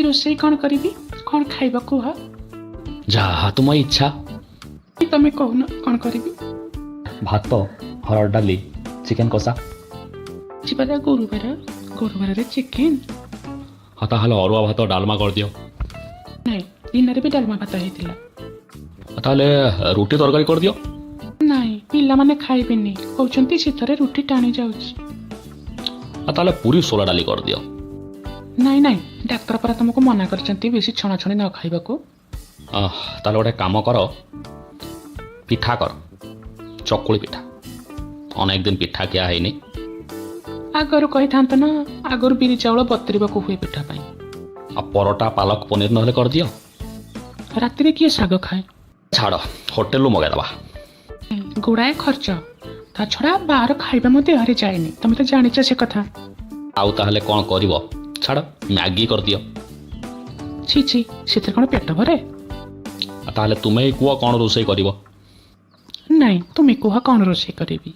ରୋଷେଇ କ'ଣ କରିବି? କ'ଣ ଖାଇବା କୁହ? ଯାହା ତୁମ ଇଚ୍ଛା। ତମେ କହୁନ କ'ଣ କରିବି? ଭାତ, ହରଡ଼ ଡାଲି, ଚିକେନ କଷା। ଯିବା ଗୁରୁବାରରେ ଚିକେନ? ହଁ ତାହେଲେ ଅରୁଆ ଭାତ ଡାଲମା କରିଦିଅ। ନାଇଁ, ଦିନରେ ବି ଡାଲମା ଭାତ ହେଇଥିଲା। ତାହେଲେ ରୁଟି ତରକାରୀ କରିଦିଅ। ନାଇଁ, ପିଲାମାନେ ଖାଇବେନି, କହୁଛନ୍ତି ଶୀତରେ ରୁଟି ଟାଣି ଯାଉଛି। ତାହେଲେ ପୁରୀ ସୋଲା ଡାଲି କରିଦିଅ। ନାଇଁ, ଡାକ୍ତର ପରା ତମକୁ ମନା କରିଛନ୍ତି ବେଶୀ ଛଣାଛଣି ନ ଖାଇବାକୁ। ତାହେଲେ ଗୋଟେ କାମ କର, ପିଠା କର, ଚକୁଳି ପିଠା। ଅନେକ ଦିନ ପିଠା ଖିଆ ହେଇନି। ଆଗରୁ କହିଥାନ୍ତ ନା, ଆଗରୁ ବିରି ଚାଉଳ ବତୁରିବାକୁ ହୁଏ ପିଠା ପାଇଁ। ଆଉ ପରଟା ପାଲକ ପନିର ନହେଲେ କରିଦିଅ। ରାତିରେ କିଏ ଶାଗ ଖାଏ? ଛାଡ଼, ହୋଟେଲରୁ ମଗାଇଦେବା। ଗୁଡ଼ାଏ ଖର୍ଚ୍ଚ, ତା ଛଡ଼ା ବାହାର ଖାଇବା ମୋ ଦେହରେ ଯାଏନି, ତମେ ତ ଜାଣିଛ ସେ କଥା। ଆଉ ତାହେଲେ କ'ଣ କରିବ? ଛାଡ଼, ମ୍ୟାଗି କରିଦିଅ। ଛି, ସେଥିରେ କ'ଣ ପେଟ ଭରେ? ତାହେଲେ ତୁମେ କୁହ କ'ଣ ରୋଷେଇ କରିବ? ନାଇଁ, ତୁମେ କୁହ କ'ଣ ରୋଷେଇ କରିବି।